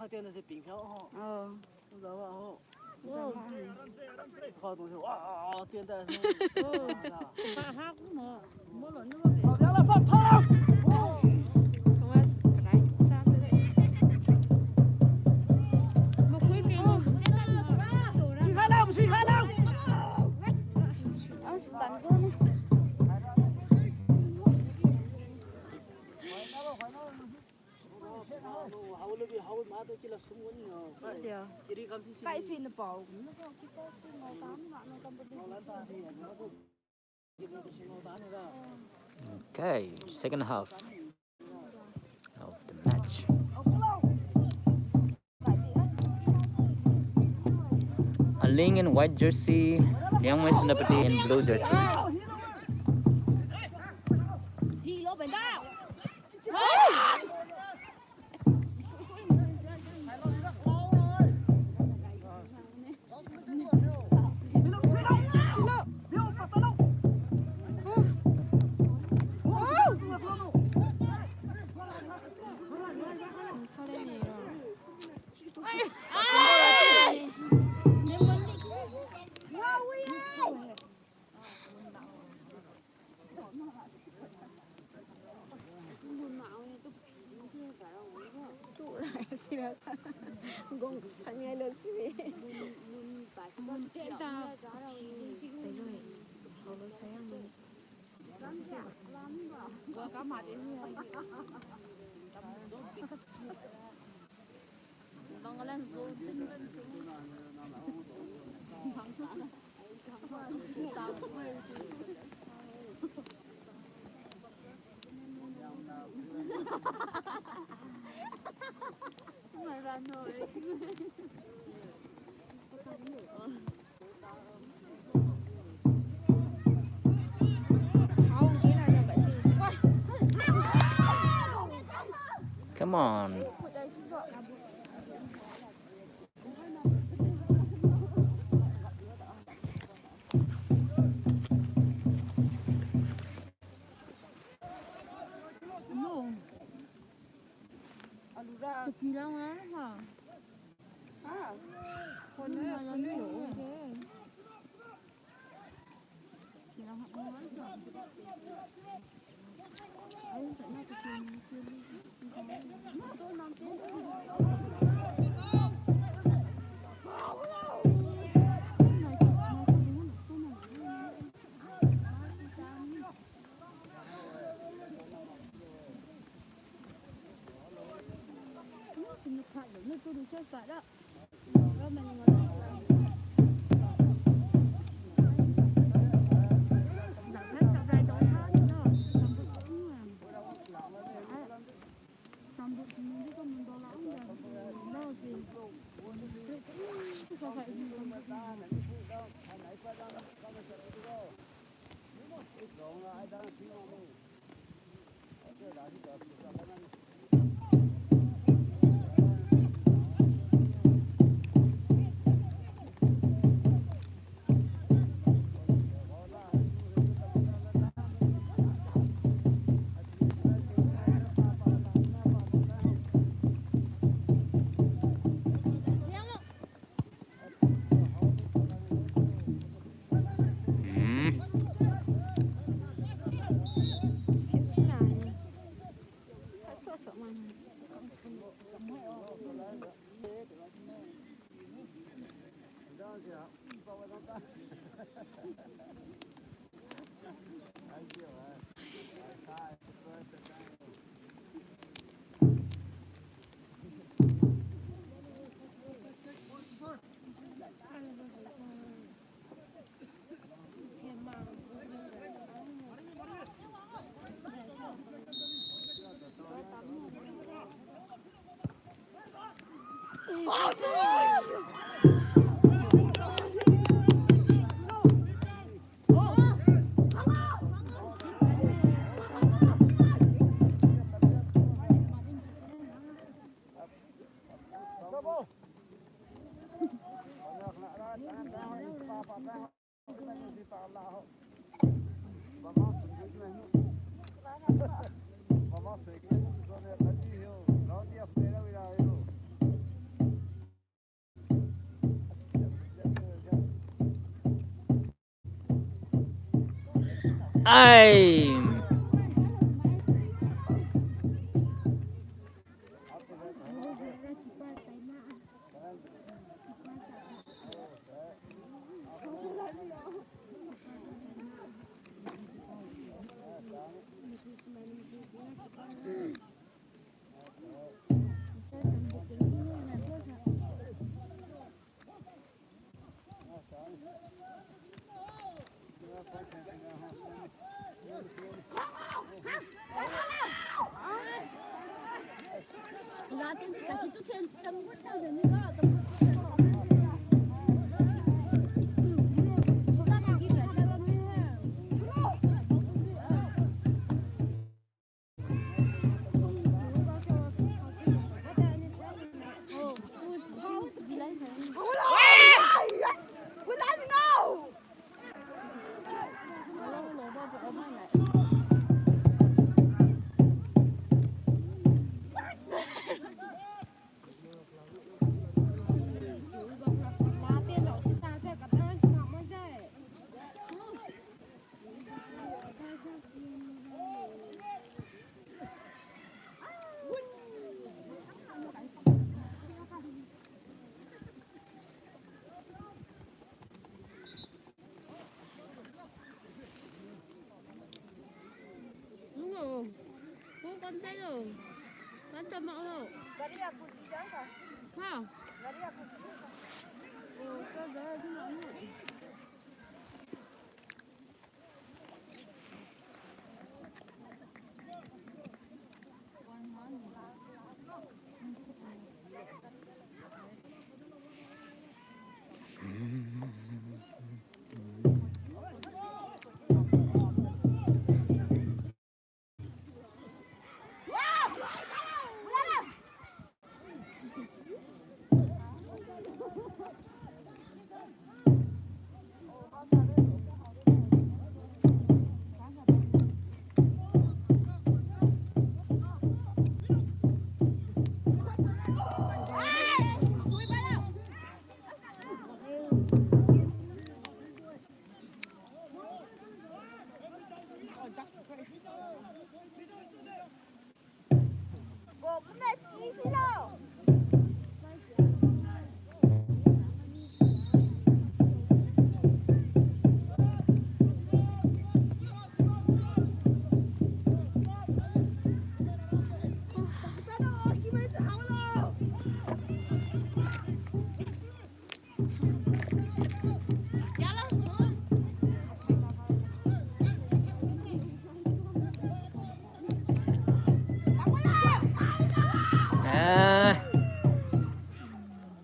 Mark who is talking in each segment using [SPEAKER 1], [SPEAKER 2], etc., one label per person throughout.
[SPEAKER 1] 开店的是饼票哈。知道吧？哈。好东西哇，电带是。好点了，放跑了。
[SPEAKER 2] Cái xin được bỏ cũng nó có cái xin màu tám bạn nó cầm
[SPEAKER 3] Okay, second half of the match. Ling in white jersey, Liang Wei Senapati in blue jersey. Come on. Ay.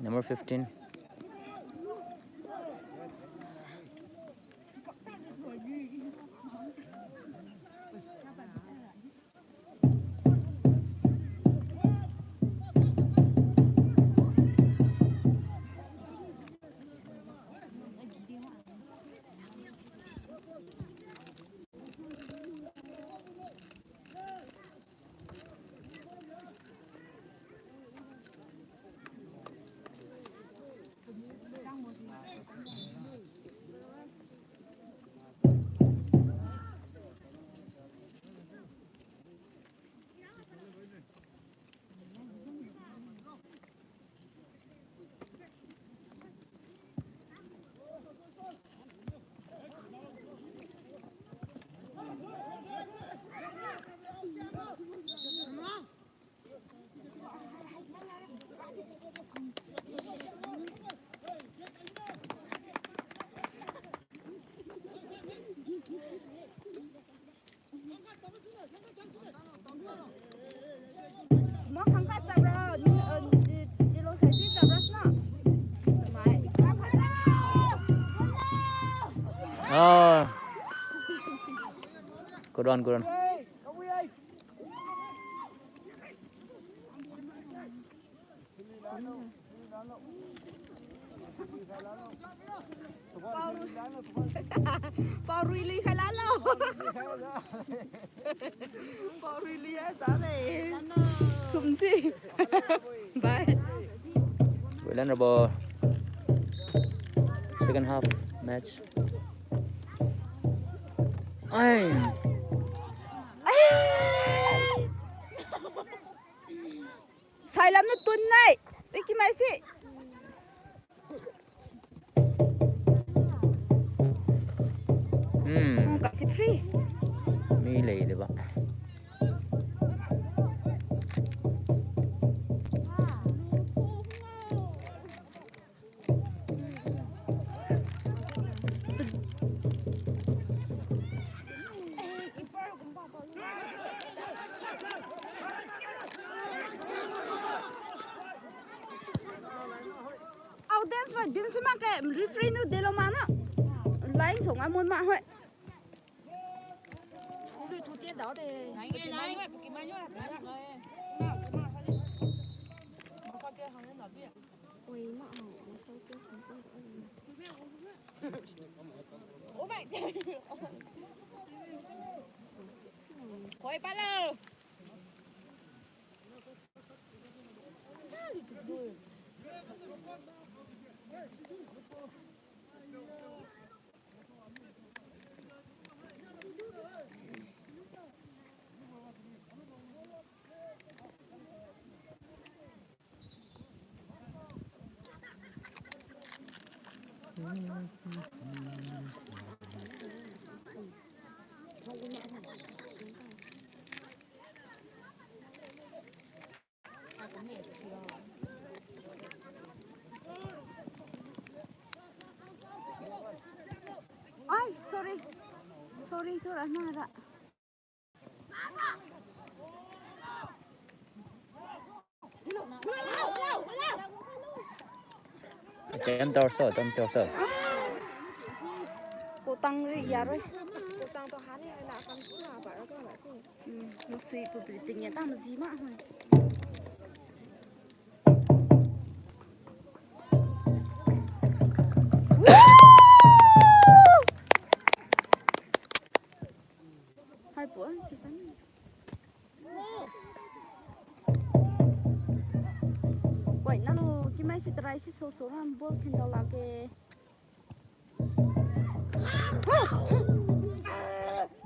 [SPEAKER 3] Number 15. Oh, good one, good one.
[SPEAKER 2] Bao really khai lá lâu. Bao really á, giá này. Sum gì? Bye.
[SPEAKER 3] We learn about second half match. Ai.
[SPEAKER 2] Sai lắm nó tuần này. Ê cái máy gì? Cả ship free.
[SPEAKER 3] Mi lì được không?
[SPEAKER 2] Dance mà dance mà cái refrain nó để lo mà nó lấy xuống ăn muốn mà thôi.
[SPEAKER 4] 우리 두 띠에 나오대. 거의 빨라.
[SPEAKER 2] Ay, sorry. Sorry tôi đã nói rồi.
[SPEAKER 3] Chém torso, tôm torso.
[SPEAKER 2] Cô tăng rồi giờ rồi.
[SPEAKER 4] Cô tăng to há này là con xưa bảo nó lại xưa.
[SPEAKER 2] Nó suy của tình nhà tăng gì mà thôi. Hai bữa chị tắm. Vậy nó cái máy xịt ra xịt số số làm bữa thiên đầu là cái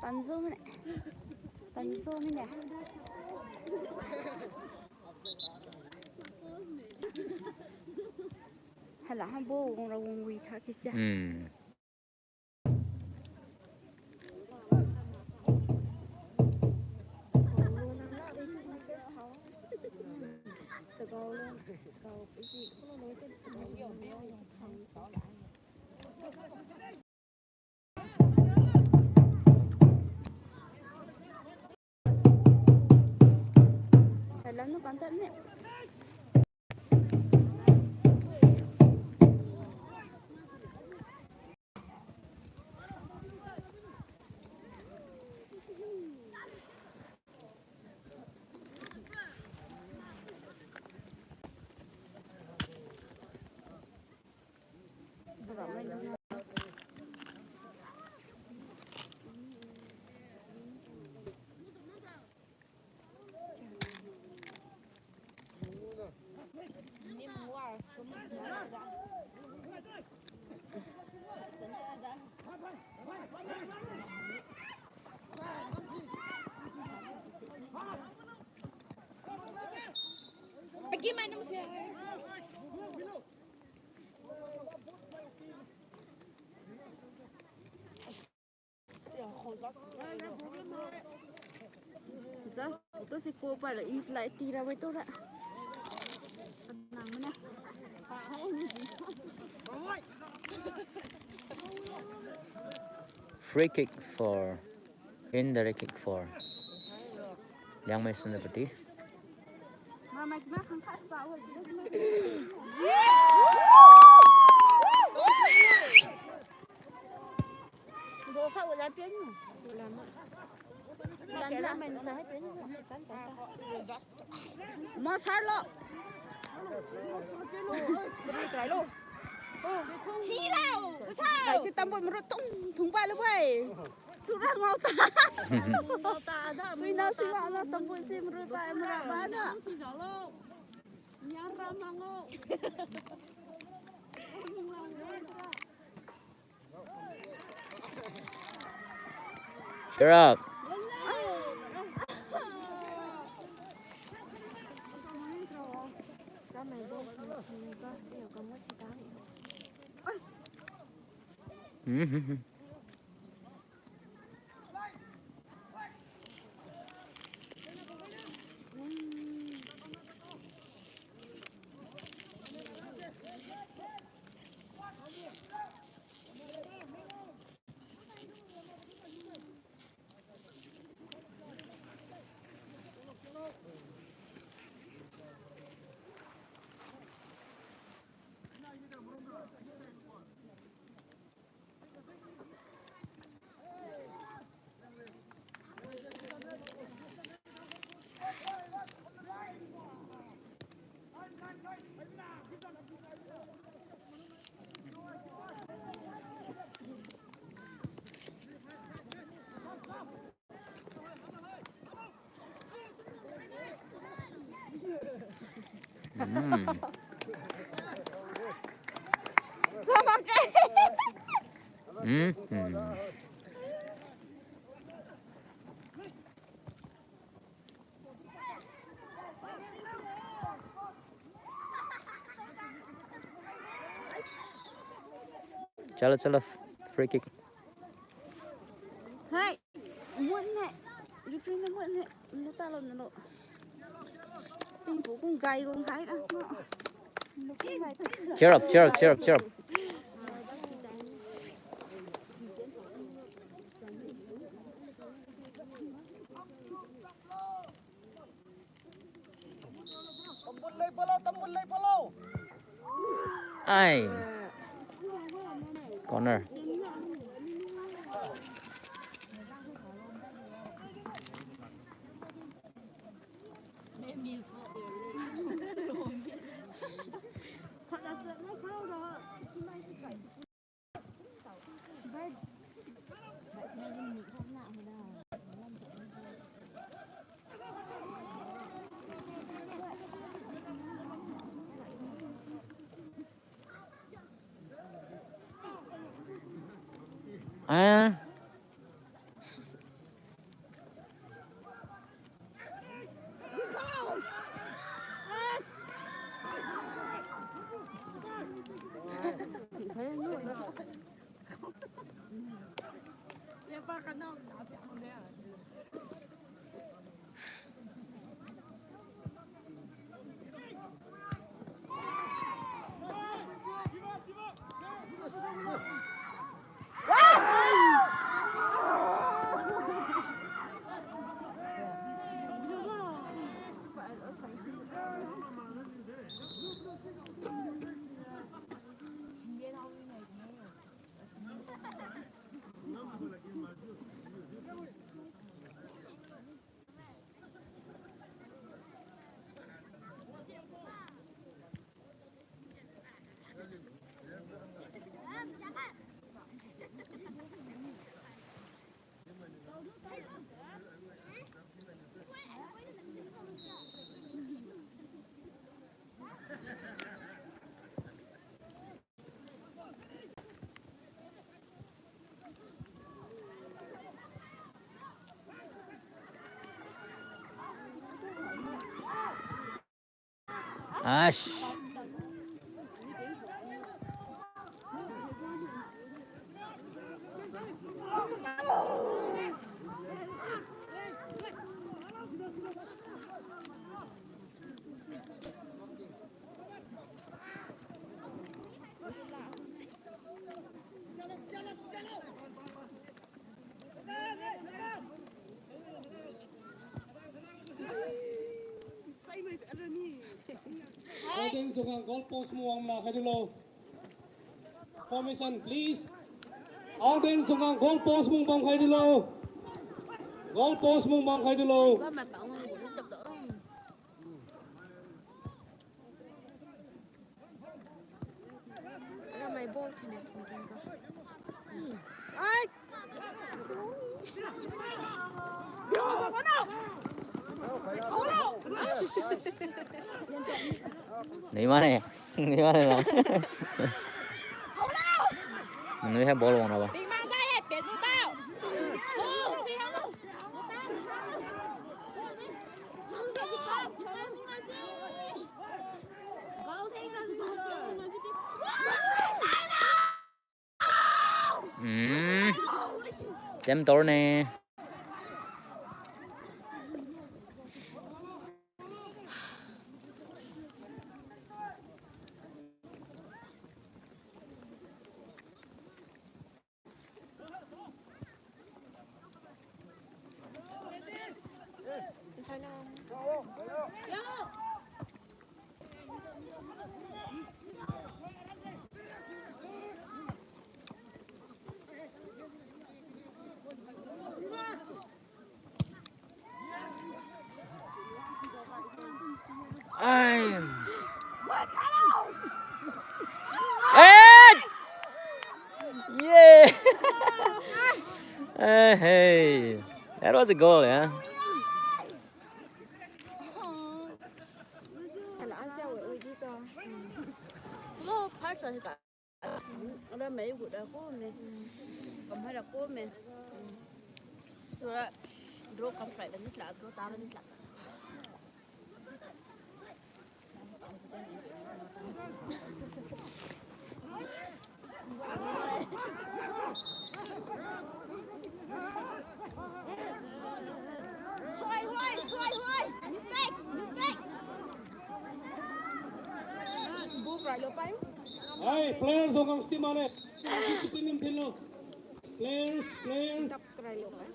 [SPEAKER 2] tàn dô này, tàn dô này nè. Hay là ham bố con ra con quỳ thà cái cha. Sai lắm nó còn tận này.
[SPEAKER 4] Bagaimana musuh?
[SPEAKER 2] Dạ, tôi sẽ cô phải là im lại tì ra với tôi đã. Nằm này.
[SPEAKER 3] Free kick for indirect kick for Liang Mei Sunapati.
[SPEAKER 2] Mà mày má không khác sao rồi.
[SPEAKER 4] Đồ phải làm biến nhỉ? Làm mình phải biến chán chán.
[SPEAKER 2] Mà sao lo?
[SPEAKER 4] Đi cái luôn.
[SPEAKER 2] Hi nào? Sao? Phải sẽ tắm bột một tung thùng bay luôn vậy. Thu ra ngầu ta. Suy nào suy mà nó tắm bột xem rồi bay mà ra bán à.
[SPEAKER 4] Nhang ra mà ngô.
[SPEAKER 3] Cheer up.
[SPEAKER 4] Ra mày vô thì có đều có mất xí tá.
[SPEAKER 2] Sao mà cái
[SPEAKER 3] चलो free kick.
[SPEAKER 2] Hai, muộn này, referee nó muộn này, nó ta là nó, bình phố cũng gầy cũng hái đó, nó cái này.
[SPEAKER 3] Cheer up.
[SPEAKER 1] Tembul lay follow.
[SPEAKER 3] Ai. Corner. À. Ash.
[SPEAKER 5] Holding sungang goal post mo ang mga kadulo. Formation please. Holding sungang goal post mo mga kadulo. Goal post mo mga kadulo.
[SPEAKER 4] Ra mày vô thì này thì
[SPEAKER 2] Ai,
[SPEAKER 3] Gimana lah? Ini saya bolong apa?
[SPEAKER 2] bị mang ra vậy, biển tao. Suy không
[SPEAKER 3] Chém tối nè.
[SPEAKER 4] Sai nào?
[SPEAKER 3] Ai. Ed! Yeah! Hey, that was a goal, yeah.
[SPEAKER 4] Hay là ăn xeo ở gì to?
[SPEAKER 2] Nó phát rồi cả. Ở mấy vụ đó có này. Còn hay là có mẹ. Rồi không phải là nít lạ, rồi ta là nít lạ. Xoay hoài. Mistake.
[SPEAKER 4] Bố phải lột bánh.
[SPEAKER 5] Hey, players dong ang steam ane. Steam tin lo. Players.
[SPEAKER 4] Đập cái lột bánh.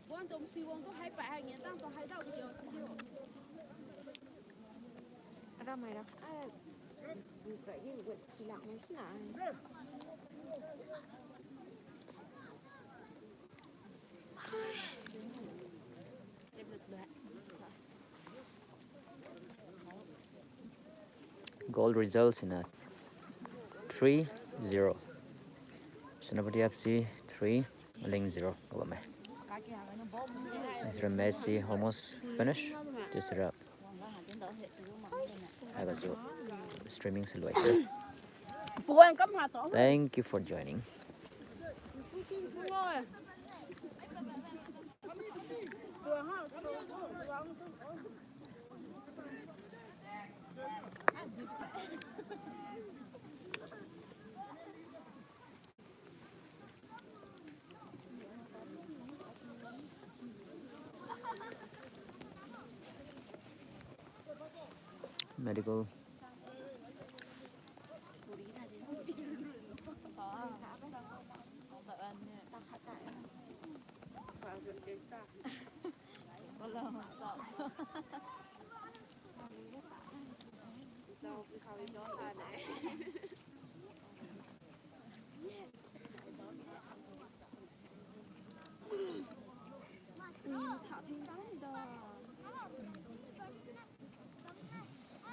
[SPEAKER 2] Quan trọng希望都喺擺喺眼當，都喺度嘅有自己。
[SPEAKER 4] Ra mày đó. Cái gì vậy? Thì làm mấy cái này.
[SPEAKER 3] Goal results in a 3-0. Senapati FC 3, Maling 0. Go mày. As the match is almost finished, just wrap. I got you streaming silhouette. Thank you for joining. Medical.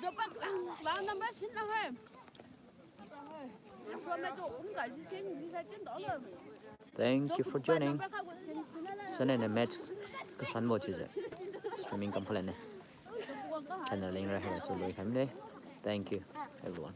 [SPEAKER 2] Rồi bác làm năm bác xin đâu hết.
[SPEAKER 3] Thank you for joining. Sunday night match có sẵn một chữ streaming complaint này. Channel link ra here so we can Thank you everyone.